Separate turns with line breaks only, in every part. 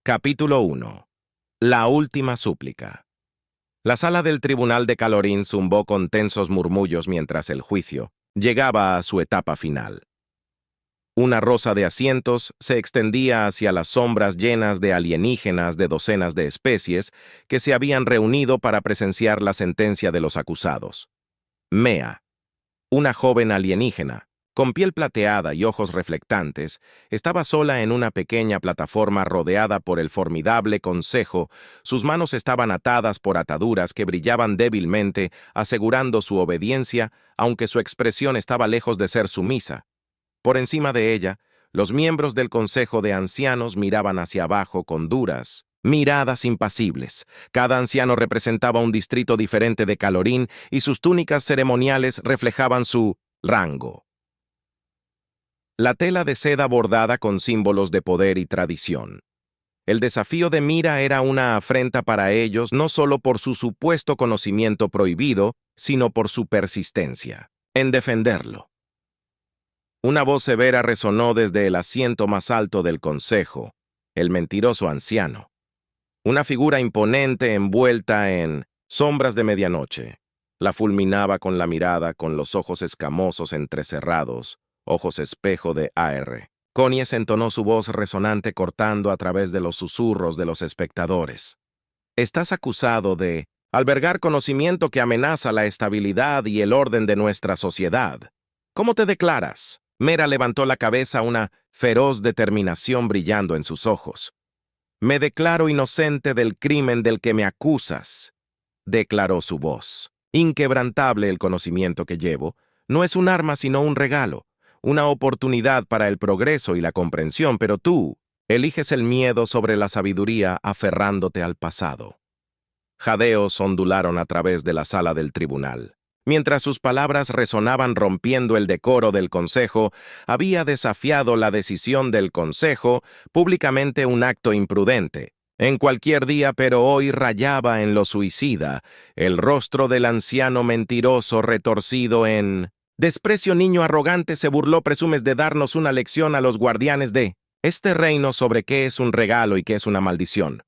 Capítulo 1. La última súplica. La sala del tribunal de Calorín zumbó con tensos murmullos mientras el juicio llegaba a su etapa final. Una rosa de asientos se extendía hacia las sombras llenas de alienígenas de docenas de especies que se habían reunido para presenciar la sentencia de los acusados. Mea, una joven alienígena, con piel plateada y ojos reflectantes, estaba sola en una pequeña plataforma rodeada por el formidable consejo. Sus manos estaban atadas por ataduras que brillaban débilmente, asegurando su obediencia, aunque su expresión estaba lejos de ser sumisa. Por encima de ella, los miembros del consejo de ancianos miraban hacia abajo con duras miradas impasibles. Cada anciano representaba un distrito diferente de Calorín y sus túnicas ceremoniales reflejaban su rango. La tela de seda bordada con símbolos de poder y tradición. El desafío de Mira era una afrenta para ellos no solo por su supuesto conocimiento prohibido, sino por su persistencia en defenderlo. Una voz severa resonó desde el asiento más alto del consejo, el mentiroso anciano. Una figura imponente envuelta en sombras de medianoche. La fulminaba con la mirada, con los ojos escamosos entrecerrados, ojos espejo de AR. Conies entonó su voz resonante cortando a través de los susurros de los espectadores. Estás acusado de albergar conocimiento que amenaza la estabilidad y el orden de nuestra sociedad. ¿Cómo te declaras? Mera levantó la cabeza, una feroz determinación brillando en sus ojos. Me declaro inocente del crimen del que me acusas, declaró su voz. Inquebrantable el conocimiento que llevo, no es un arma sino un regalo. Una oportunidad para el progreso y la comprensión, pero tú eliges el miedo sobre la sabiduría aferrándote al pasado. Jadeos ondularon a través de la sala del tribunal. Mientras sus palabras resonaban rompiendo el decoro del consejo, había desafiado la decisión del consejo, públicamente un acto imprudente. En cualquier día, pero hoy rayaba en lo suicida, el rostro del anciano mentiroso retorcido en desprecio. Niño arrogante, se burló, presumes de darnos una lección a los guardianes de este reino sobre qué es un regalo y qué es una maldición.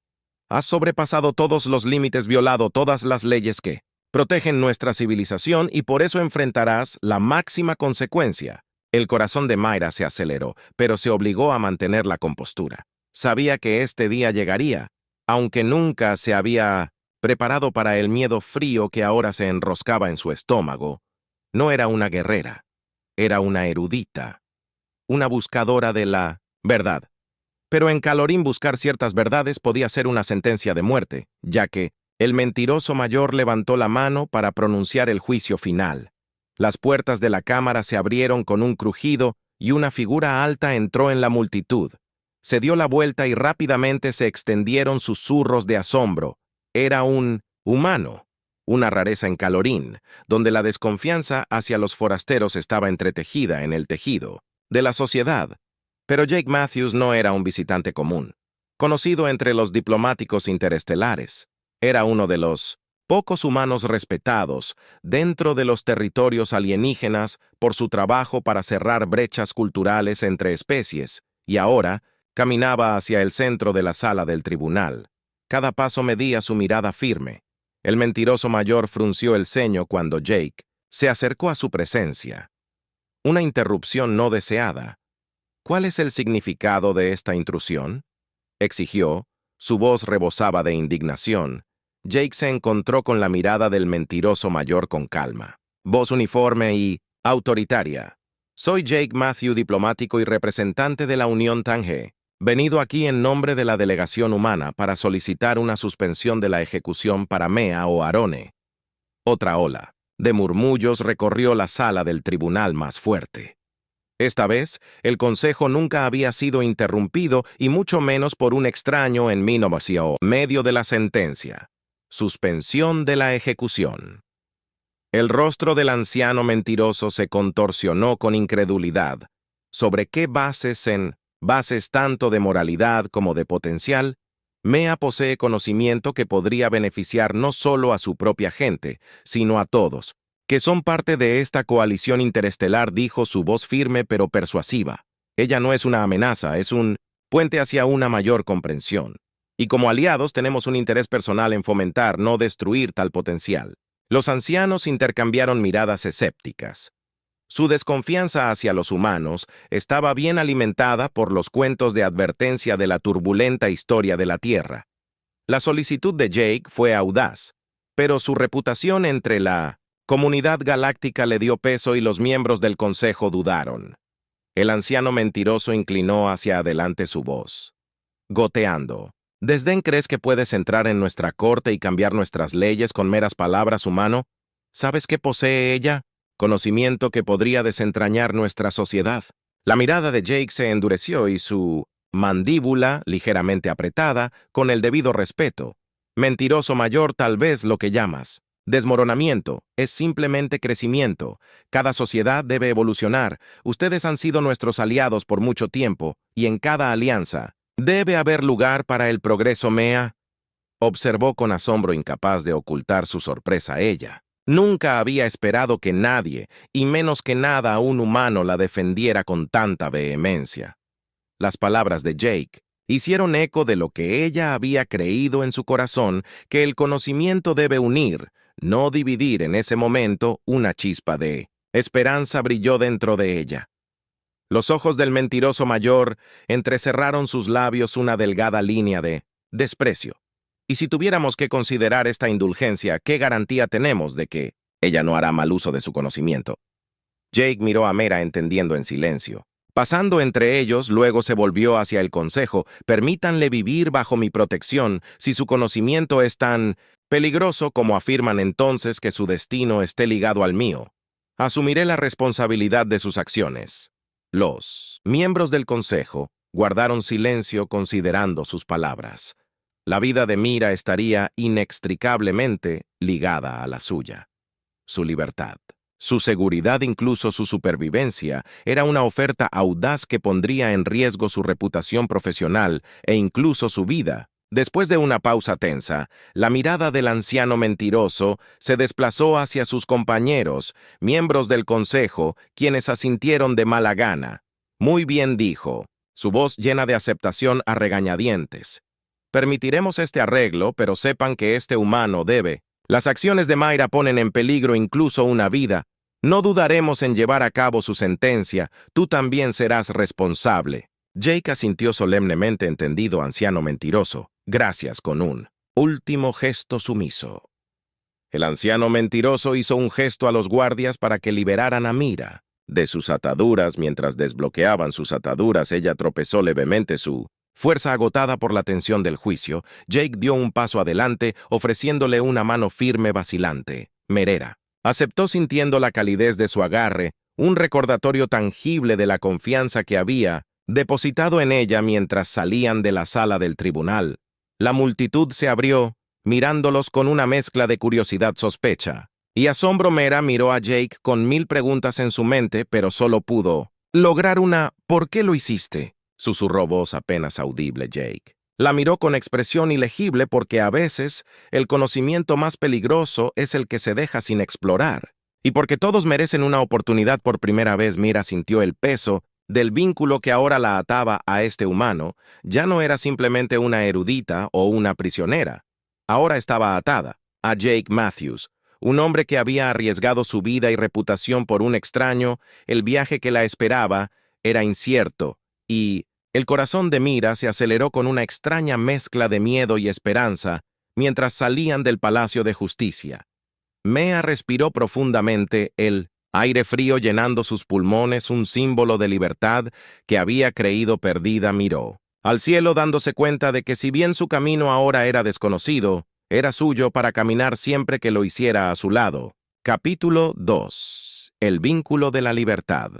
Has sobrepasado todos los límites, violado todas las leyes que protegen nuestra civilización y por eso enfrentarás la máxima consecuencia. El corazón de Mayra se aceleró, pero se obligó a mantener la compostura. Sabía que este día llegaría, aunque nunca se había preparado para el miedo frío que ahora se enroscaba en su estómago. No era una guerrera, era una erudita, una buscadora de la verdad. Pero en Calorín buscar ciertas verdades podía ser una sentencia de muerte, ya que el mentiroso mayor levantó la mano para pronunciar el juicio final. Las puertas de la cámara se abrieron con un crujido y una figura alta entró en la multitud. Se dio la vuelta y rápidamente se extendieron susurros de asombro. Era un humano. Una rareza en Calorín, donde la desconfianza hacia los forasteros estaba entretejida en el tejido de la sociedad. Pero Jake Matthews no era un visitante común, conocido entre los diplomáticos interestelares. Era uno de los pocos humanos respetados dentro de los territorios alienígenas por su trabajo para cerrar brechas culturales entre especies, y ahora caminaba hacia el centro de la sala del tribunal. Cada paso medía su mirada firme. El mentiroso mayor frunció el ceño cuando Jake se acercó a su presencia. Una interrupción no deseada. ¿Cuál es el significado de esta intrusión?, exigió. Su voz rebosaba de indignación. Jake se encontró con la mirada del mentiroso mayor con calma. Voz uniforme y autoritaria. Soy Jake Matthew, diplomático y representante de la Unión Tange. Venido aquí en nombre de la delegación humana para solicitar una suspensión de la ejecución para Mea o Arone. Otra ola de murmullos recorrió la sala del tribunal más fuerte. Esta vez, el consejo nunca había sido interrumpido y mucho menos por un extraño en medio de la sentencia. Suspensión de la ejecución. El rostro del anciano mentiroso se contorsionó con incredulidad. ¿Sobre qué bases tanto de moralidad como de potencial? Mea posee conocimiento que podría beneficiar no solo a su propia gente, sino a todos, que son parte de esta coalición interestelar, dijo su voz firme pero persuasiva. Ella no es una amenaza, es un puente hacia una mayor comprensión. y como aliados tenemos un interés personal en fomentar, no destruir tal potencial. Los ancianos intercambiaron miradas escépticas. Su desconfianza hacia los humanos estaba bien alimentada por los cuentos de advertencia de la turbulenta historia de la Tierra. La solicitud de Jake fue audaz, pero su reputación entre la comunidad galáctica le dio peso y los miembros del consejo dudaron. El anciano mentiroso inclinó hacia adelante su voz, goteando. ¿Desdén crees que puedes entrar en nuestra corte y cambiar nuestras leyes con meras palabras, humano? ¿Sabes qué posee ella? Conocimiento que podría desentrañar nuestra sociedad. La mirada de Jake se endureció y su mandíbula, ligeramente apretada, con el debido respeto. Mentiroso mayor, tal vez lo que llamas. Desmoronamiento es simplemente crecimiento. Cada sociedad debe evolucionar. Ustedes han sido nuestros aliados por mucho tiempo, y en cada alianza debe haber lugar para el progreso. Mea observó con asombro, incapaz de ocultar su sorpresa a ella. Nunca había esperado que nadie, y menos que nada un humano, la defendiera con tanta vehemencia. Las palabras de Jake hicieron eco de lo que ella había creído en su corazón, que el conocimiento debe unir, no dividir. En ese momento, una chispa de esperanza brilló dentro de ella. Los ojos del mentiroso mayor entrecerraron sus labios una delgada línea de desprecio. Y si tuviéramos que considerar esta indulgencia, ¿qué garantía tenemos de que ella no hará mal uso de su conocimiento? Jake miró a Mera entendiendo en silencio. Pasando entre ellos, luego se volvió hacia el consejo. Permítanle vivir bajo mi protección. Si su conocimiento es tan peligroso como afirman, entonces que su destino esté ligado al mío. Asumiré la responsabilidad de sus acciones. Los miembros del consejo guardaron silencio considerando sus palabras. La vida de Mira estaría inextricablemente ligada a la suya. Su libertad, su seguridad, incluso su supervivencia, era una oferta audaz que pondría en riesgo su reputación profesional e incluso su vida. Después de una pausa tensa, la mirada del anciano mentiroso se desplazó hacia sus compañeros, miembros del consejo, quienes asintieron de mala gana. Muy bien, dijo, su voz llena de aceptación a regañadientes. Permitiremos este arreglo, pero sepan que este humano debe. Las acciones de Mayra ponen en peligro incluso una vida. No dudaremos en llevar a cabo su sentencia. Tú también serás responsable. Jake asintió solemnemente, entendido, anciano mentiroso. Gracias, con un último gesto sumiso. El anciano mentiroso hizo un gesto a los guardias para que liberaran a Mira de sus ataduras. Mientras desbloqueaban sus ataduras, ella tropezó levemente, su fuerza agotada por la tensión del juicio. Jake dio un paso adelante, ofreciéndole una mano firme vacilante. Merera aceptó, sintiendo la calidez de su agarre, un recordatorio tangible de la confianza que había depositado en ella mientras salían de la sala del tribunal. La multitud se abrió, mirándolos con una mezcla de curiosidad, sospecha y asombro. Mera miró a Jake con mil preguntas en su mente, pero solo pudo lograr una «¿Por qué lo hiciste?», susurró voz apenas audible. Jake la miró con expresión ilegible, porque a veces el conocimiento más peligroso es el que se deja sin explorar. Y porque todos merecen una oportunidad. Por primera vez Mira sintió el peso del vínculo que ahora la ataba a este humano. Ya no era simplemente una erudita o una prisionera. Ahora estaba atada a Jake Matthews, un hombre que había arriesgado su vida y reputación por un extraño. El viaje que la esperaba era incierto, y el corazón de Mira se aceleró con una extraña mezcla de miedo y esperanza mientras salían del Palacio de Justicia. Mea respiró profundamente, el aire frío llenando sus pulmones, un símbolo de libertad que había creído perdida. Miró al cielo, dándose cuenta de que si bien su camino ahora era desconocido, era suyo para caminar siempre que lo hiciera a su lado. Capítulo 2. El vínculo de la libertad.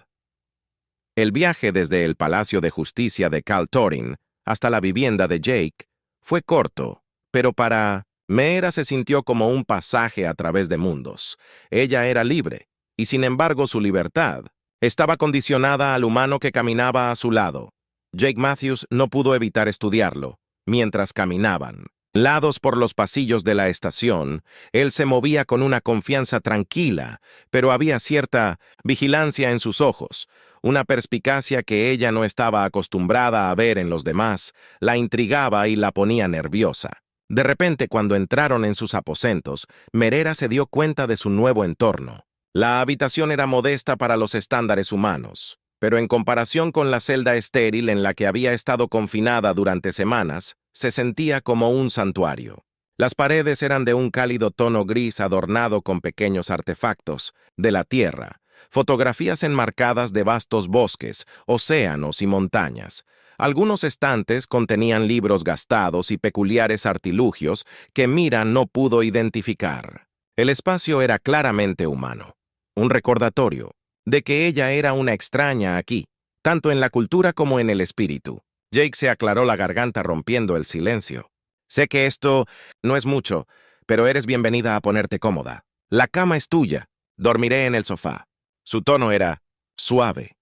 El viaje desde el Palacio de Justicia de Kal Torin hasta la vivienda de Jake fue corto, pero para Mera se sintió como un pasaje a través de mundos. Ella era libre, y sin embargo su libertad estaba condicionada al humano que caminaba a su lado. Jake Matthews no pudo evitar estudiarlo. Mientras caminaban lados por los pasillos de la estación, él se movía con una confianza tranquila, pero había cierta vigilancia en sus ojos. Una perspicacia que ella no estaba acostumbrada a ver en los demás, la intrigaba y la ponía nerviosa. De repente, cuando entraron en sus aposentos, Merera se dio cuenta de su nuevo entorno. La habitación era modesta para los estándares humanos, pero en comparación con la celda estéril en la que había estado confinada durante semanas, se sentía como un santuario. Las paredes eran de un cálido tono gris adornado con pequeños artefactos de la tierra, fotografías enmarcadas de vastos bosques, océanos y montañas. Algunos estantes contenían libros gastados y peculiares artilugios que Mira no pudo identificar. El espacio era claramente humano, un recordatorio de que ella era una extraña aquí, tanto en la cultura como en el espíritu. Jake se aclaró la garganta rompiendo el silencio. Sé que esto no es mucho, pero eres bienvenida a ponerte cómoda. La cama es tuya. Dormiré en el sofá. Su tono era suave,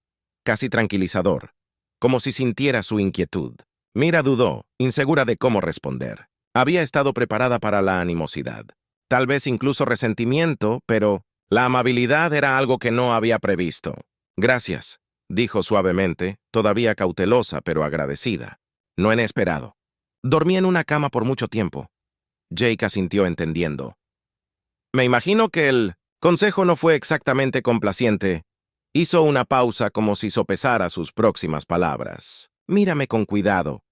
casi tranquilizador, como si sintiera su inquietud. Mira dudó, insegura de cómo responder. Había estado preparada para la animosidad, tal vez incluso resentimiento, pero la amabilidad era algo que no había previsto. Gracias, dijo suavemente, todavía cautelosa pero agradecida. No he esperado. Dormí en una cama por mucho tiempo. Jake asintió entendiendo. Me imagino que el consejo no fue exactamente complaciente. Hizo una pausa como si sopesara sus próximas palabras. Mírame con cuidado.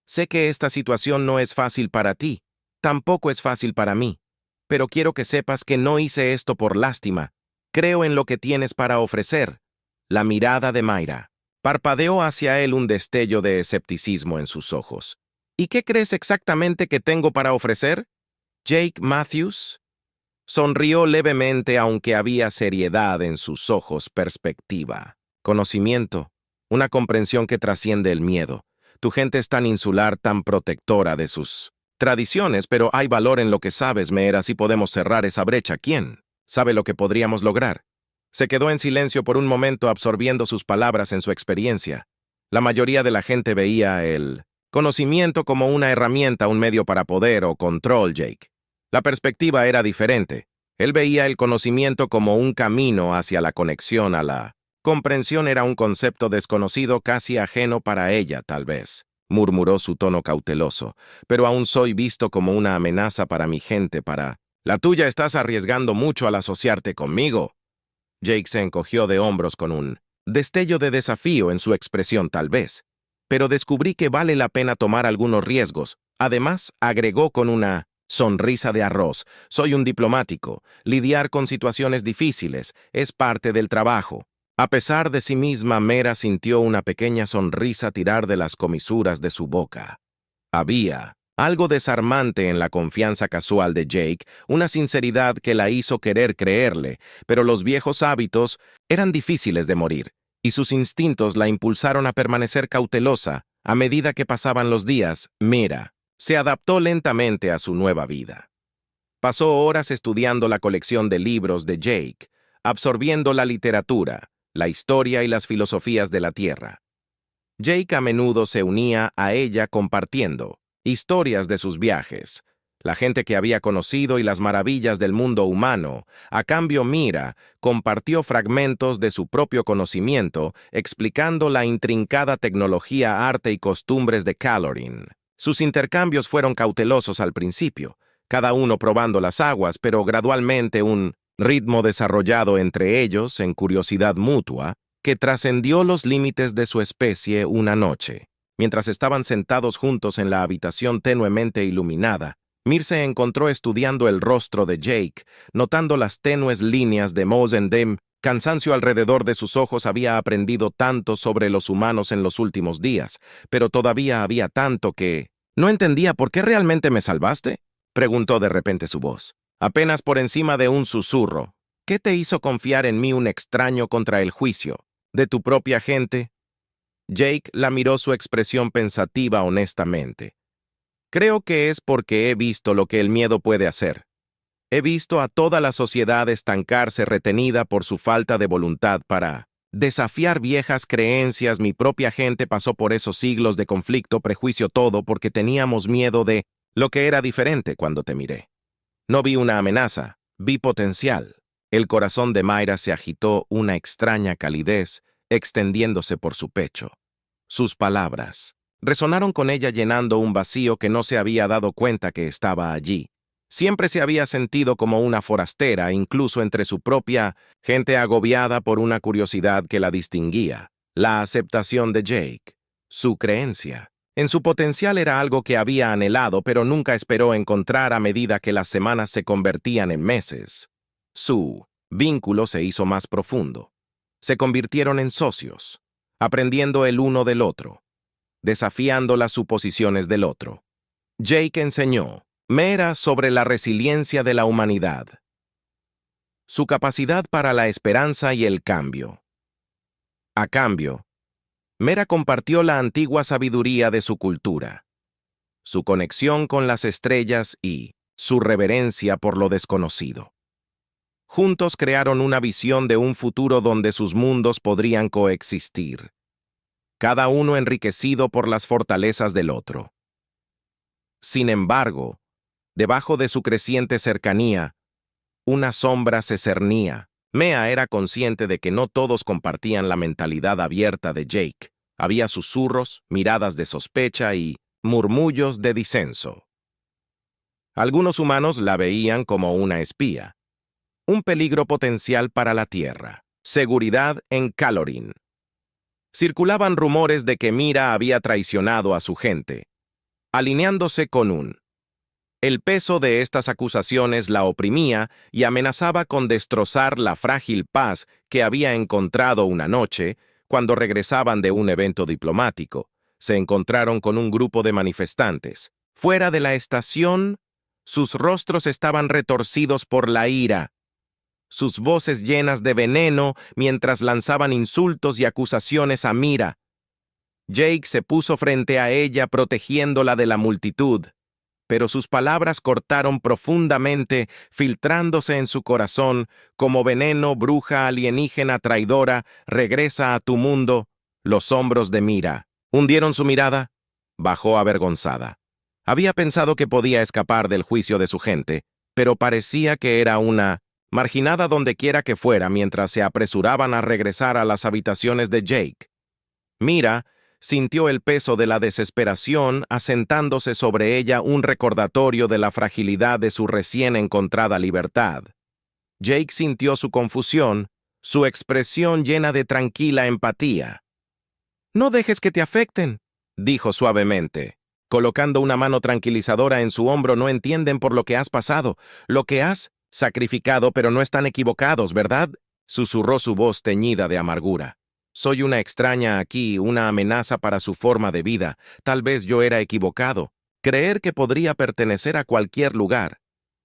Sé que esta situación no es fácil para ti, tampoco es fácil para mí, pero quiero que sepas que no hice esto por lástima. Creo en lo que tienes para ofrecer. La mirada de Mayra parpadeó hacia él un destello de escepticismo en sus ojos. ¿Y qué crees exactamente que tengo para ofrecer? Jake Matthews sonrió levemente aunque había seriedad en sus ojos, perspectiva. Conocimiento, una comprensión que trasciende el miedo. Tu gente es tan insular, tan protectora de sus tradiciones, pero hay valor en lo que sabes, Meera, si podemos cerrar esa brecha. ¿Quién sabe lo que podríamos lograr? Se quedó en silencio por un momento absorbiendo sus palabras en su experiencia. La mayoría de la gente veía el conocimiento como una herramienta, un medio para poder o control, Jake. La perspectiva era diferente. Él veía el conocimiento como un camino hacia la conexión a la comprensión. Era un concepto desconocido, casi ajeno para ella, tal vez. Murmuró su tono cauteloso. Pero aún soy visto como una amenaza para mi gente, para... La tuya. Estás arriesgando mucho al asociarte conmigo. Jake se encogió de hombros con un destello de desafío en su expresión, tal vez. Pero descubrí que vale la pena tomar algunos riesgos. Además, agregó con una sonrisa de arroz. Soy un diplomático. Lidiar con situaciones difíciles es parte del trabajo. A pesar de sí misma, Mera sintió una pequeña sonrisa tirar de las comisuras de su boca. Había algo desarmante en la confianza casual de Jake, una sinceridad que la hizo querer creerle, pero los viejos hábitos eran difíciles de morir, y sus instintos la impulsaron a permanecer cautelosa. A medida que pasaban los días, Mera se adaptó lentamente a su nueva vida. Pasó horas estudiando la colección de libros de Jake, absorbiendo la literatura, la historia y las filosofías de la Tierra. Jake a menudo se unía a ella compartiendo historias de sus viajes, la gente que había conocido y las maravillas del mundo humano. A cambio, Mira compartió fragmentos de su propio conocimiento, explicando la intrincada tecnología, arte y costumbres de Calorin. Sus intercambios fueron cautelosos al principio, cada uno probando las aguas, pero gradualmente un ritmo desarrollado entre ellos en curiosidad mutua que trascendió los límites de su especie. Una noche, mientras estaban sentados juntos en la habitación tenuemente iluminada, Mir se encontró estudiando el rostro de Jake, notando las tenues líneas de Mosendem. Cansancio alrededor de sus ojos. Había aprendido tanto sobre los humanos en los últimos días, pero todavía había tanto que... ¿No entendía por qué realmente me salvaste?, preguntó de repente su voz, apenas por encima de un susurro. ¿Qué te hizo confiar en mí, un extraño, contra el juicio de tu propia gente? Jake la miró, su expresión pensativa honestamente. Creo que es porque he visto lo que el miedo puede hacer. He visto a toda la sociedad estancarse, retenida por su falta de voluntad para desafiar viejas creencias. Mi propia gente pasó por esos siglos de conflicto, prejuicio, todo porque teníamos miedo de lo que era diferente. Cuando te miré, no vi una amenaza, vi potencial. El corazón de Mayra se agitó, una extraña calidez extendiéndose por su pecho. Sus palabras resonaron con ella llenando un vacío que no se había dado cuenta que estaba allí. Siempre se había sentido como una forastera, incluso entre su propia gente agobiada por una curiosidad que la distinguía, la aceptación de Jake, su creencia. En su potencial era algo que había anhelado, pero nunca esperó encontrar a medida que las semanas se convertían en meses. Su vínculo se hizo más profundo. Se convirtieron en socios, aprendiendo el uno del otro, desafiando las suposiciones del otro. Jake enseñó Mera sobre la resiliencia de la humanidad, su capacidad para la esperanza y el cambio. A cambio, Mera compartió la antigua sabiduría de su cultura, su conexión con las estrellas y su reverencia por lo desconocido. Juntos crearon una visión de un futuro donde sus mundos podrían coexistir, cada uno enriquecido por las fortalezas del otro. Sin embargo, debajo de su creciente cercanía, una sombra se cernía. Mea era consciente de que no todos compartían la mentalidad abierta de Jake. Había susurros, miradas de sospecha y murmullos de disenso. Algunos humanos la veían como una espía, un peligro potencial para la Tierra. Seguridad en Calorín. Circulaban rumores de que Mira había traicionado a su gente, alineándose con un. El peso de estas acusaciones la oprimía y amenazaba con destrozar la frágil paz que había encontrado una noche cuando regresaban de un evento diplomático. Se encontraron con un grupo de manifestantes. Fuera de la estación, sus rostros estaban retorcidos por la ira, sus voces llenas de veneno mientras lanzaban insultos y acusaciones a Mira. Jake se puso frente a ella protegiéndola de la multitud, pero sus palabras cortaron profundamente, filtrándose en su corazón como veneno. Bruja alienígena traidora, regresa a tu mundo. Los hombros de Mira hundieron su mirada. Bajó avergonzada. Había pensado que podía escapar del juicio de su gente, pero parecía que era una marginada dondequiera que fuera mientras se apresuraban a regresar a las habitaciones de Jake. Mira sintió el peso de la desesperación asentándose sobre ella, un recordatorio de la fragilidad de su recién encontrada libertad. Jake sintió su confusión, su expresión llena de tranquila empatía. «No dejes que te afecten», dijo suavemente, colocando una mano tranquilizadora en su hombro. «No entienden por lo que has pasado, lo que has sacrificado, pero no están equivocados, ¿verdad?», susurró su voz teñida de amargura. «Soy una extraña aquí, una amenaza para su forma de vida. Tal vez yo era equivocado. Creer que podría pertenecer a cualquier lugar».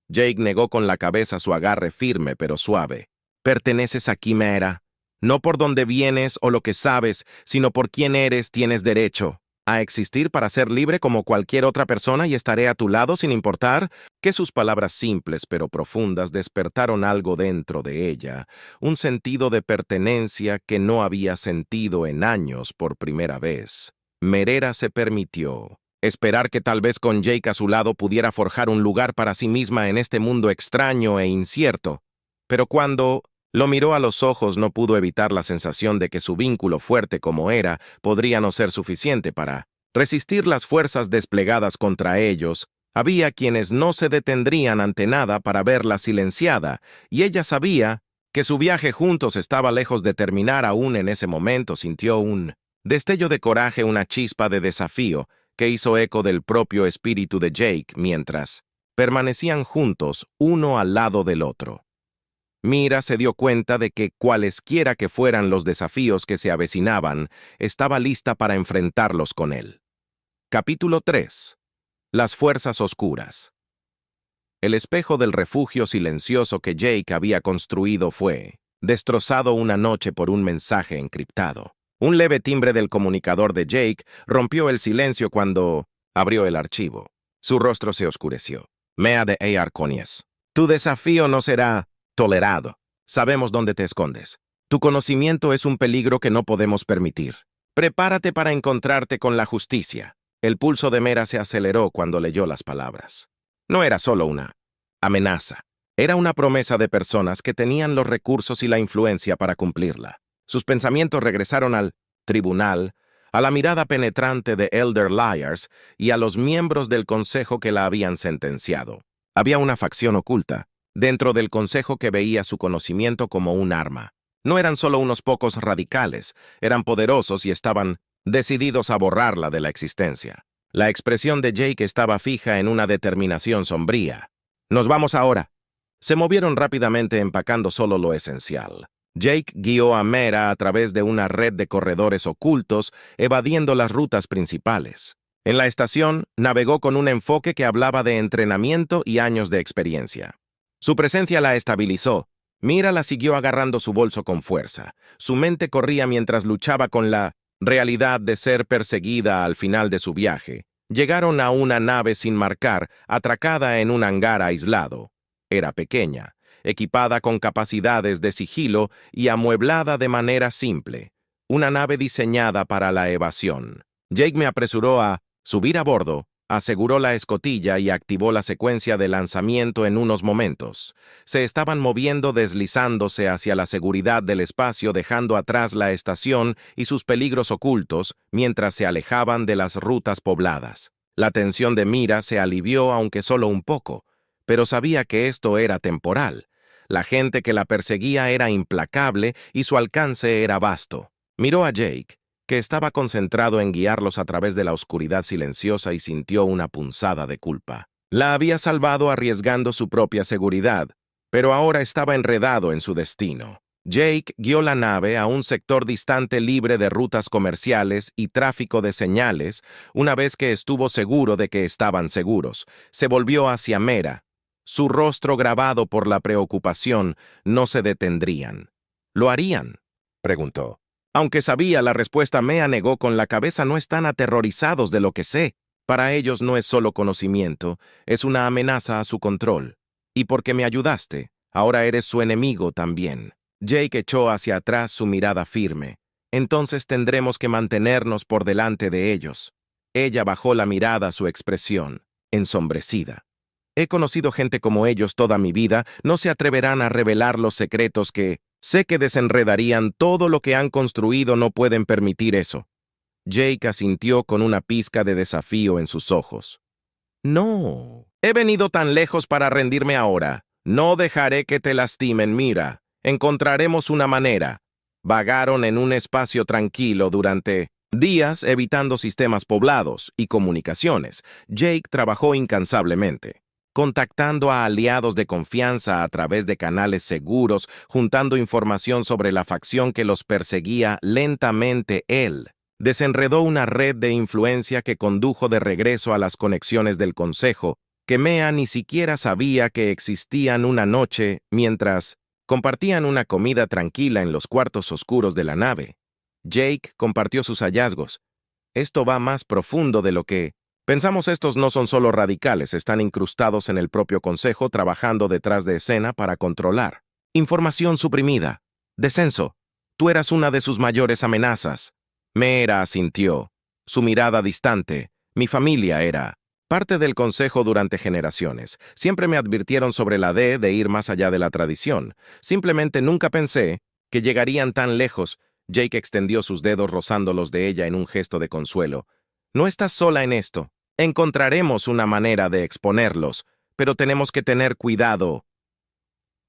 Jake negó con la cabeza, su agarre firme pero suave. «Perteneces aquí, Mera. No por dónde vienes o lo que sabes, sino por quién eres. Tienes derecho a existir para ser libre como cualquier otra persona y estaré a tu lado sin importar». Que sus palabras simples pero profundas despertaron algo dentro de ella, un sentido de pertenencia que no había sentido en años por primera vez. Mera se permitió esperar que tal vez con Jake a su lado pudiera forjar un lugar para sí misma en este mundo extraño e incierto, pero cuando lo miró a los ojos no pudo evitar la sensación de que su vínculo, fuerte como era, podría no ser suficiente para resistir las fuerzas desplegadas contra ellos. Había quienes no se detendrían ante nada para verla silenciada, y ella sabía que su viaje juntos estaba lejos de terminar. Aún en ese momento sintió un destello de coraje, una chispa de desafío que hizo eco del propio espíritu de Jake mientras permanecían juntos, uno al lado del otro. Mira se dio cuenta de que, cualesquiera que fueran los desafíos que se avecinaban, estaba lista para enfrentarlos con él. Capítulo 3. Las fuerzas oscuras. El espejo del refugio silencioso que Jake había construido fue destrozado una noche por un mensaje encriptado. Un leve timbre del comunicador de Jake rompió el silencio cuando abrió el archivo. Su rostro se oscureció. «Mea de Arconies, tu desafío no será tolerado. Sabemos dónde te escondes. Tu conocimiento es un peligro que no podemos permitir. Prepárate para encontrarte con la justicia». El pulso de Mera se aceleró cuando leyó las palabras. No era solo una amenaza. Era una promesa de personas que tenían los recursos y la influencia para cumplirla. Sus pensamientos regresaron al tribunal, a la mirada penetrante de Elder Lyons y a los miembros del consejo que la habían sentenciado. Había una facción oculta dentro del consejo que veía su conocimiento como un arma. No eran solo unos pocos radicales, eran poderosos y estaban decididos a borrarla de la existencia. La expresión de Jake estaba fija en una determinación sombría. «Nos vamos ahora». Se movieron rápidamente empacando solo lo esencial. Jake guió a Mera a través de una red de corredores ocultos, evadiendo las rutas principales. En la estación, navegó con un enfoque que hablaba de entrenamiento y años de experiencia. Su presencia la estabilizó. Mira la siguió agarrando su bolso con fuerza. Su mente corría mientras luchaba con la realidad de ser perseguida al final de su viaje. Llegaron a una nave sin marcar, atracada en un hangar aislado. Era pequeña, equipada con capacidades de sigilo y amueblada de manera simple. Una nave diseñada para la evasión. Jake me apresuró a subir a bordo, aseguró la escotilla y activó la secuencia de lanzamiento en unos momentos. Se estaban moviendo deslizándose hacia la seguridad del espacio, dejando atrás la estación y sus peligros ocultos mientras se alejaban de las rutas pobladas. La tensión de Mira se alivió aunque solo un poco, pero sabía que esto era temporal. La gente que la perseguía era implacable y su alcance era vasto. Miró a Jake, que estaba concentrado en guiarlos a través de la oscuridad silenciosa, y sintió una punzada de culpa. La había salvado arriesgando su propia seguridad, pero ahora estaba enredado en su destino. Jake guió la nave a un sector distante libre de rutas comerciales y tráfico de señales. Una vez que estuvo seguro de que estaban seguros, se volvió hacia Mera. Su rostro grabado por la preocupación. ¿No se detendrían? ¿Lo harían?, preguntó. Aunque sabía la respuesta, Mea negó con la cabeza. No están aterrorizados de lo que sé. Para ellos no es solo conocimiento, es una amenaza a su control. Y porque me ayudaste, ahora eres su enemigo también. Jake echó hacia atrás su mirada firme. Entonces tendremos que mantenernos por delante de ellos. Ella bajó la mirada, su expresión ensombrecida. He conocido gente como ellos toda mi vida. No se atreverán a revelar los secretos que sé que desenredarían todo lo que han construido. No pueden permitir eso. Jake asintió con una pizca de desafío en sus ojos. No, he venido tan lejos para rendirme ahora. No dejaré que te lastimen, Mira. Encontraremos una manera. Vagaron en un espacio tranquilo durante días, evitando sistemas poblados y comunicaciones. Jake trabajó incansablemente, contactando a aliados de confianza a través de canales seguros, juntando información sobre la facción que los perseguía. Lentamente él desenredó una red de influencia que condujo de regreso a las conexiones del consejo, que Mea ni siquiera sabía que existían. Una noche, mientras compartían una comida tranquila en los cuartos oscuros de la nave, Jake compartió sus hallazgos. Esto va más profundo de lo que pensamos. Estos no son solo radicales, están incrustados en el propio consejo, trabajando detrás de escena para controlar. Información suprimida. Descenso. Tú eras una de sus mayores amenazas. Mera asintió, su mirada distante. Mi familia era parte del consejo durante generaciones. Siempre me advirtieron sobre la de ir más allá de la tradición. Simplemente nunca pensé que llegarían tan lejos. Jake extendió sus dedos rozando los de ella en un gesto de consuelo. No estás sola en esto. Encontraremos una manera de exponerlos, pero tenemos que tener cuidado.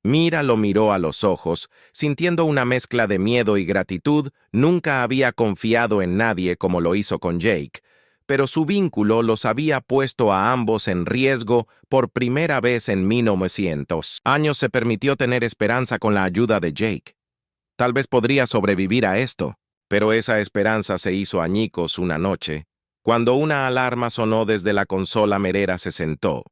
Mira lo miró a los ojos, sintiendo una mezcla de miedo y gratitud. Nunca había confiado en nadie como lo hizo con Jake, pero su vínculo los había puesto a ambos en riesgo por primera vez en 1900 años. Se permitió tener esperanza con la ayuda de Jake. Tal vez podría sobrevivir a esto, pero esa esperanza se hizo añicos una noche, cuando una alarma sonó desde la consola. Mera se sentó.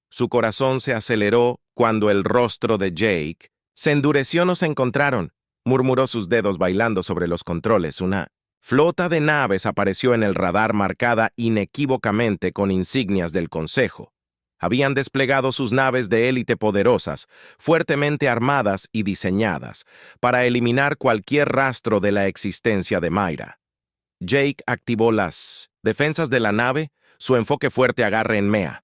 Su corazón se aceleró cuando el rostro de Jake se endureció. «Nos encontraron», murmuró, sus dedos bailando sobre los controles. Una flota de naves apareció en el radar, marcada inequívocamente con insignias del Consejo. Habían desplegado sus naves de élite poderosas, fuertemente armadas y diseñadas para eliminar cualquier rastro de la existencia de Mayra. Jake activó las defensas de la nave, su enfoque fuerte agarre en Mea.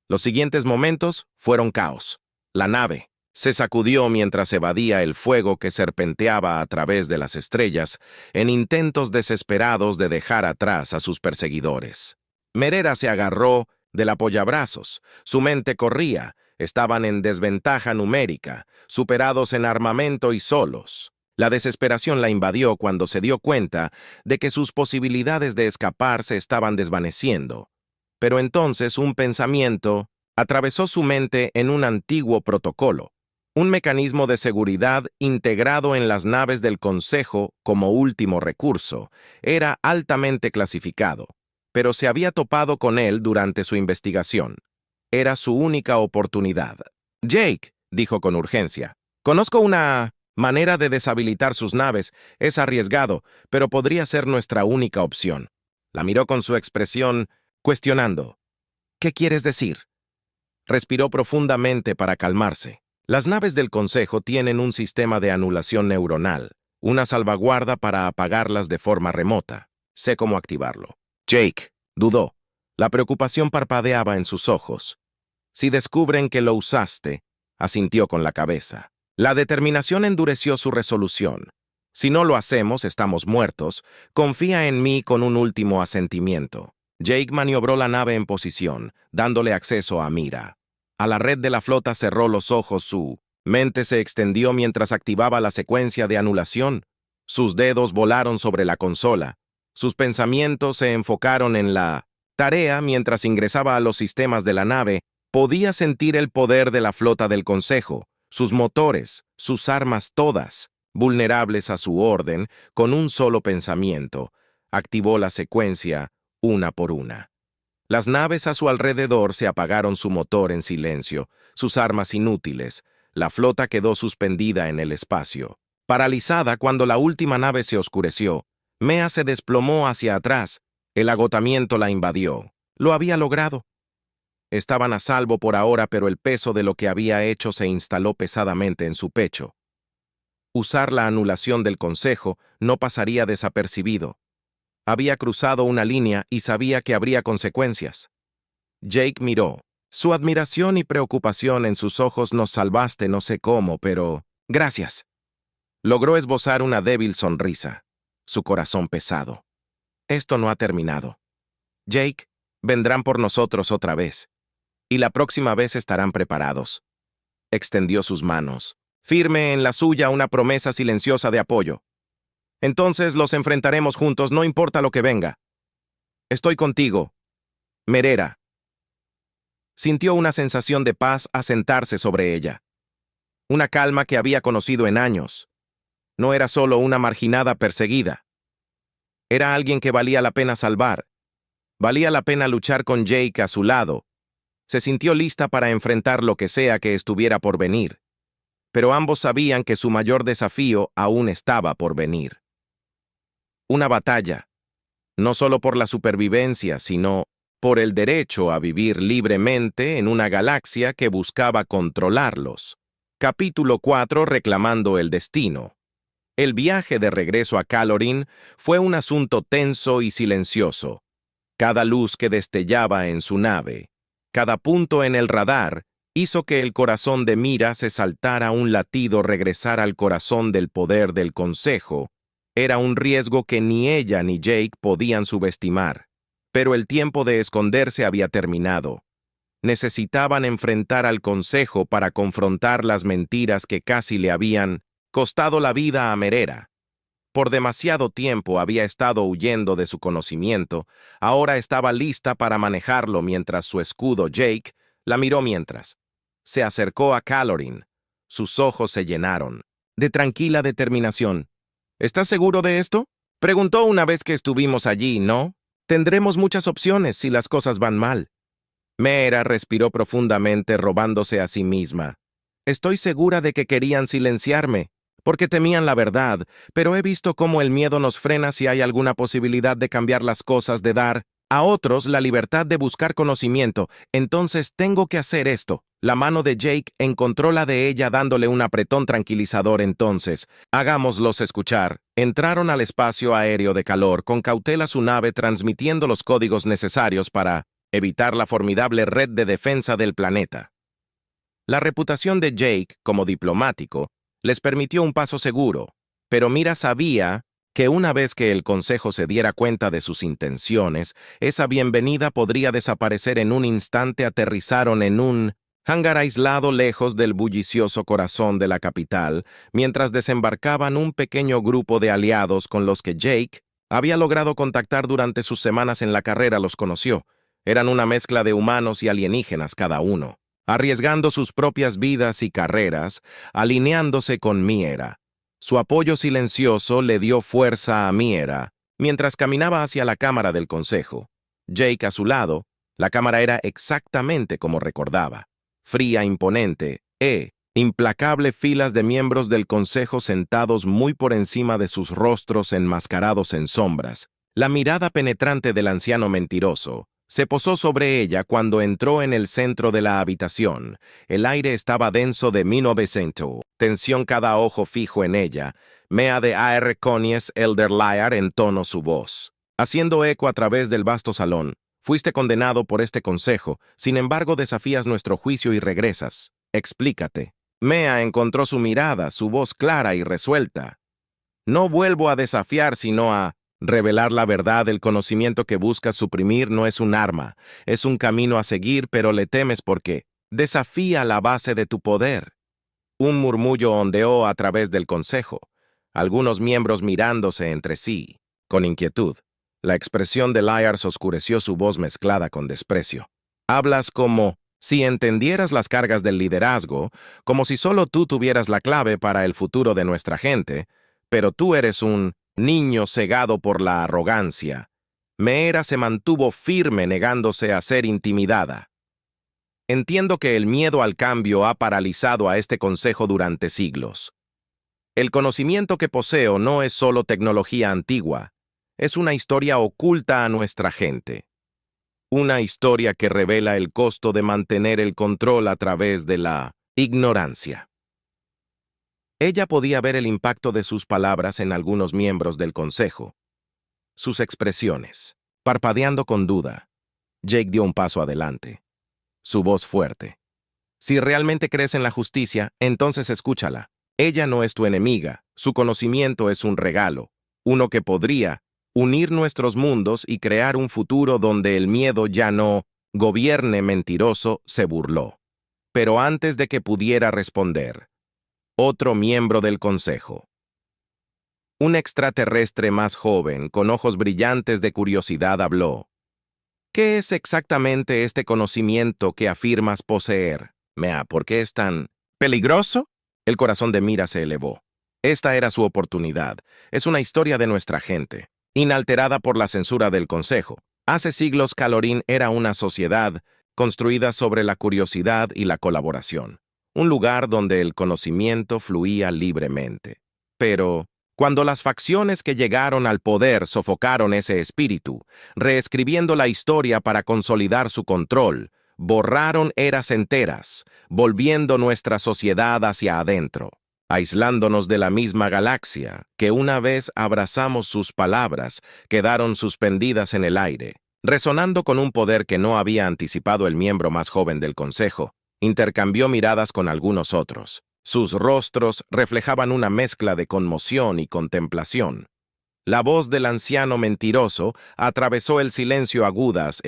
Los siguientes momentos fueron caos. La nave Se sacudió mientras evadía el fuego que serpenteaba a través de las estrellas en intentos desesperados de dejar atrás a sus perseguidores. Merera se agarró del apoyabrazos. Su mente corría. Estaban en desventaja numérica, superados en armamento y solos. La desesperación la invadió cuando se dio cuenta de que sus posibilidades de escapar se estaban desvaneciendo. Pero entonces un pensamiento atravesó su mente en un antiguo protocolo. Un mecanismo de seguridad integrado en las naves del Consejo como último recurso. Era altamente clasificado, pero se había topado con él durante su investigación. Era su única oportunidad. «Jake», dijo con urgencia, «conozco una manera de deshabilitar sus naves. Es arriesgado, pero podría ser nuestra única opción». La miró con su expresión, cuestionando. «¿Qué quieres decir?» Respiró profundamente para calmarse. Las naves del Consejo tienen un sistema de anulación neuronal, una salvaguarda para apagarlas de forma remota. Sé cómo activarlo. Jake dudó. La preocupación parpadeaba en sus ojos. «Si descubren que lo usaste», asintió con la cabeza. La determinación endureció su resolución. «Si no lo hacemos, estamos muertos. Confía en mí con un último asentimiento». Jake maniobró la nave en posición, dándole acceso a mira. A la red de la flota cerró los ojos. Su mente se extendió mientras activaba la secuencia de anulación. Sus dedos volaron sobre la consola. Sus pensamientos se enfocaron en la tarea mientras ingresaba a los sistemas de la nave. Podía sentir el poder de la flota del Consejo, sus motores, sus armas todas, vulnerables a su orden, con un solo pensamiento. Activó la secuencia una por una. Las naves a su alrededor se apagaron su motor en silencio, sus armas inútiles. La flota quedó suspendida en el espacio. Paralizada cuando la última nave se oscureció, Mea se desplomó hacia atrás. El agotamiento la invadió. Lo había logrado. Estaban a salvo por ahora, pero el peso de lo que había hecho se instaló pesadamente en su pecho. Usar la anulación del Consejo no pasaría desapercibido. Había cruzado una línea y sabía que habría consecuencias. Jake miró. Su admiración y preocupación en sus ojos. «Nos salvaste, no sé cómo, pero gracias». Logró esbozar una débil sonrisa. Su corazón pesado. «Esto no ha terminado. Jake, vendrán por nosotros otra vez. Y la próxima vez estarán preparados». Extendió sus manos. Firme en la suya una promesa silenciosa de apoyo. «Entonces los enfrentaremos juntos, no importa lo que venga. Estoy contigo, Merera». Sintió una sensación de paz asentarse sobre ella. Una calma que había conocido en años. No era solo una marginada perseguida. Era alguien que valía la pena salvar. Valía la pena luchar con Jake a su lado. Se sintió lista para enfrentar lo que sea que estuviera por venir. Pero ambos sabían que su mayor desafío aún estaba por venir. Una batalla, no solo por la supervivencia, sino por el derecho a vivir libremente en una galaxia que buscaba controlarlos. Capítulo 4. Reclamando el destino. El viaje de regreso a Calorín fue un asunto tenso y silencioso. Cada luz que destellaba en su nave, cada punto en el radar, hizo que el corazón de Mira se saltara un latido. Regresar al corazón del poder del Consejo era un riesgo que ni ella ni Jake podían subestimar. Pero el tiempo de esconderse había terminado. Necesitaban enfrentar al Consejo para confrontar las mentiras que casi le habían costado la vida a Merera. Por demasiado tiempo había estado huyendo de su conocimiento. Ahora estaba lista para manejarlo mientras su escudo Jake la miró mientras. Se acercó a Calorín. Sus ojos se llenaron de tranquila determinación. «¿Estás seguro de esto?», preguntó una vez que estuvimos allí, ¿no? «Tendremos muchas opciones si las cosas van mal». Mera respiró profundamente, robándose a sí misma. «Estoy segura de que querían silenciarme, porque temían la verdad, pero he visto cómo el miedo nos frena si hay alguna posibilidad de cambiar las cosas, de dar a otros la libertad de buscar conocimiento. Entonces tengo que hacer esto». La mano de Jake encontró la de ella dándole un apretón tranquilizador. «Entonces, hagámoslos escuchar». Entraron al espacio aéreo de calor, con cautela su nave transmitiendo los códigos necesarios para evitar la formidable red de defensa del planeta. La reputación de Jake como diplomático les permitió un paso seguro, pero Mira sabía que una vez que el consejo se diera cuenta de sus intenciones, esa bienvenida podría desaparecer en un instante. Aterrizaron en un hangar aislado lejos del bullicioso corazón de la capital, mientras desembarcaban un pequeño grupo de aliados con los que Jake había logrado contactar durante sus semanas en la carrera. Los conoció. Eran una mezcla de humanos y alienígenas cada uno, arriesgando sus propias vidas y carreras, alineándose con Miera. Su apoyo silencioso le dio fuerza a Miera mientras caminaba hacia la cámara del consejo. Jake a su lado, la cámara era exactamente como recordaba. Fría, imponente, implacable filas de miembros del consejo sentados muy por encima de sus rostros enmascarados en sombras. La mirada penetrante del anciano mentiroso se posó sobre ella cuando entró en el centro de la habitación. El aire estaba denso de 1900. Tensión, cada ojo fijo en ella. Mea de A.R. Conies Elder Liar entonó su voz, haciendo eco a través del vasto salón. Fuiste condenado por este consejo, sin embargo desafías nuestro juicio y regresas. Explícate. Mea encontró su mirada, su voz clara y resuelta. No vuelvo a desafiar, sino a revelar la verdad. El conocimiento que buscas suprimir no es un arma, es un camino a seguir, pero le temes porque desafía la base de tu poder. Un murmullo ondeó a través del consejo, algunos miembros mirándose entre sí, con inquietud. La expresión de Lyars oscureció su voz mezclada con desprecio. Hablas como si entendieras las cargas del liderazgo, como si solo tú tuvieras la clave para el futuro de nuestra gente, pero tú eres un niño cegado por la arrogancia. Meera se mantuvo firme negándose a ser intimidada. Entiendo que el miedo al cambio ha paralizado a este consejo durante siglos. El conocimiento que poseo no es solo tecnología antigua, es una historia oculta a nuestra gente. Una historia que revela el costo de mantener el control a través de la ignorancia. Ella podía ver el impacto de sus palabras en algunos miembros del consejo. Sus expresiones, parpadeando con duda. Jake dio un paso adelante. Su voz fuerte. Si realmente crees en la justicia, entonces escúchala. Ella no es tu enemiga, su conocimiento es un regalo, uno que podría unir nuestros mundos y crear un futuro donde el miedo ya no gobierne. Mentiroso se burló. Pero antes de que pudiera responder, otro miembro del consejo, un extraterrestre más joven, con ojos brillantes de curiosidad, habló. ¿Qué es exactamente este conocimiento que afirmas poseer? Mea, ¿por qué es tan peligroso? El corazón de Mira se elevó. Esta era su oportunidad. Es una historia de nuestra gente, inalterada por la censura del consejo. Hace siglos Calorín era una sociedad construida sobre la curiosidad y la colaboración. Un lugar donde el conocimiento fluía libremente. Pero cuando las facciones que llegaron al poder sofocaron ese espíritu, reescribiendo la historia para consolidar su control, borraron eras enteras, volviendo nuestra sociedad hacia adentro, aislándonos de la misma galaxia, que una vez abrazamos sus palabras, quedaron suspendidas en el aire, resonando con un poder que no había anticipado el miembro más joven del consejo. Intercambió miradas con algunos otros. Sus rostros reflejaban una mezcla de conmoción y contemplación. La voz del anciano mentiroso atravesó el silencio. Agudas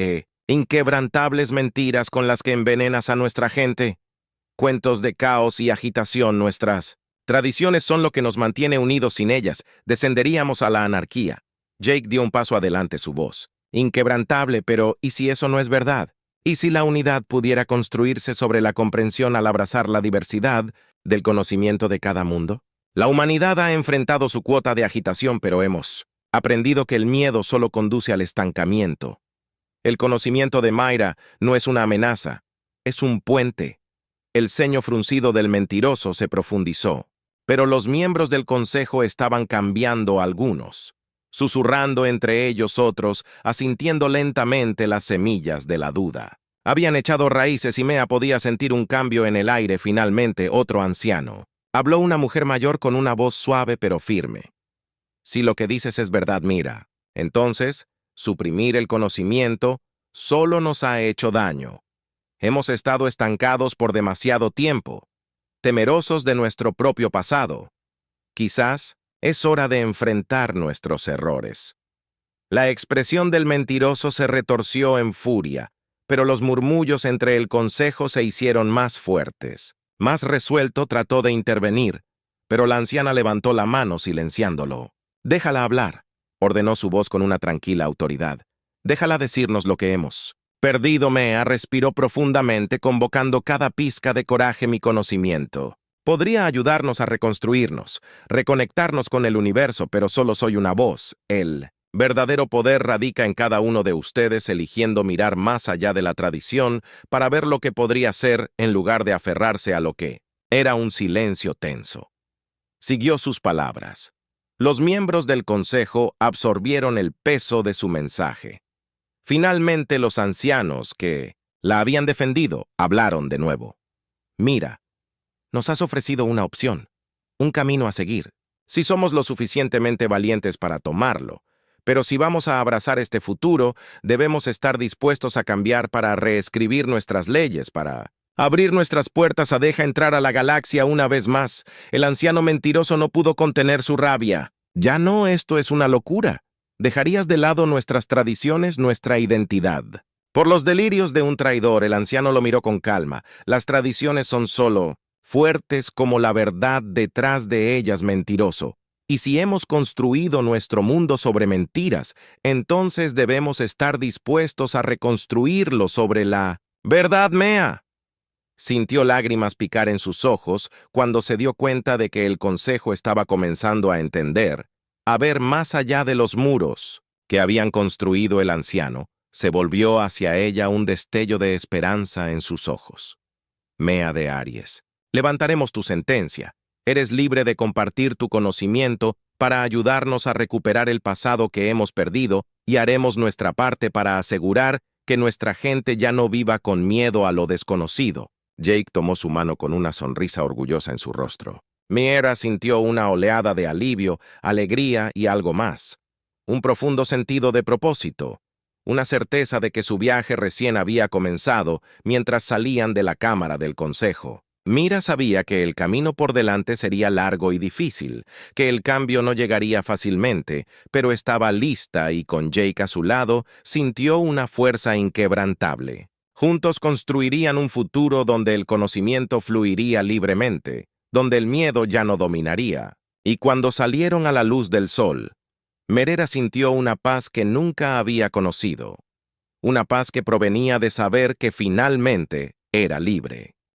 inquebrantables mentiras con las que envenenas a nuestra gente. Cuentos de caos y agitación. Nuestras tradiciones son lo que nos mantiene unidos. Sin ellas, descenderíamos a la anarquía. Jake dio un paso adelante, su voz inquebrantable, pero ¿y si eso no es verdad? ¿Y si la unidad pudiera construirse sobre la comprensión al abrazar la diversidad del conocimiento de cada mundo? La humanidad ha enfrentado su cuota de agitación, pero hemos aprendido que el miedo solo conduce al estancamiento. El conocimiento de Mayra no es una amenaza, es un puente. El ceño fruncido del mentiroso se profundizó, pero los miembros del consejo estaban cambiando. Algunos, susurrando entre ellos, otros asintiendo lentamente. Las semillas de la duda habían echado raíces y Mea podía sentir un cambio en el aire. Finalmente, otro anciano. Habló una mujer mayor con una voz suave pero firme. Si lo que dices es verdad, Mira, entonces, suprimir el conocimiento solo nos ha hecho daño. Hemos estado estancados por demasiado tiempo, temerosos de nuestro propio pasado. Quizás es hora de enfrentar nuestros errores. La expresión del mentiroso se retorció en furia, pero los murmullos entre el consejo se hicieron más fuertes. Más resuelto trató de intervenir, pero la anciana levantó la mano silenciándolo. «Déjala hablar», ordenó su voz con una tranquila autoridad. «Déjala decirnos lo que hemos». Perdido Mea respiró profundamente, convocando cada pizca de coraje mi conocimiento. Podría ayudarnos a reconstruirnos, reconectarnos con el universo, pero solo soy una voz. El verdadero poder radica en cada uno de ustedes eligiendo mirar más allá de la tradición para ver lo que podría ser en lugar de aferrarse a lo que era un silencio tenso. Siguió sus palabras. Los miembros del consejo absorbieron el peso de su mensaje. Finalmente los ancianos que la habían defendido hablaron de nuevo. «Mira, nos has ofrecido una opción, un camino a seguir, si somos lo suficientemente valientes para tomarlo. Pero si vamos a abrazar este futuro, debemos estar dispuestos a cambiar para reescribir nuestras leyes, para abrir nuestras puertas a dejar entrar a la galaxia una vez más». El anciano mentiroso no pudo contener su rabia. «Ya no, esto es una locura. Dejarías de lado nuestras tradiciones, nuestra identidad». Por los delirios de un traidor, el anciano lo miró con calma. Las tradiciones son solo fuertes como la verdad detrás de ellas, mentiroso. Y si hemos construido nuestro mundo sobre mentiras, entonces debemos estar dispuestos a reconstruirlo sobre la verdad, Mea. Sintió lágrimas picar en sus ojos cuando se dio cuenta de que el consejo estaba comenzando a entender, a ver más allá de los muros que habían construido el anciano. Se volvió hacia ella un destello de esperanza en sus ojos. «Mea de Aries, levantaremos tu sentencia. Eres libre de compartir tu conocimiento para ayudarnos a recuperar el pasado que hemos perdido y haremos nuestra parte para asegurar que nuestra gente ya no viva con miedo a lo desconocido». Jake tomó su mano con una sonrisa orgullosa en su rostro. Mea sintió una oleada de alivio, alegría y algo más. Un profundo sentido de propósito. Una certeza de que su viaje recién había comenzado mientras salían de la cámara del consejo. Mira sabía que el camino por delante sería largo y difícil, que el cambio no llegaría fácilmente, pero estaba lista y con Jake a su lado sintió una fuerza inquebrantable. Juntos construirían un futuro donde el conocimiento fluiría libremente, donde el miedo ya no dominaría. Y cuando salieron a la luz del sol, Mea sintió una paz que nunca había conocido, una paz que provenía de saber que finalmente era libre.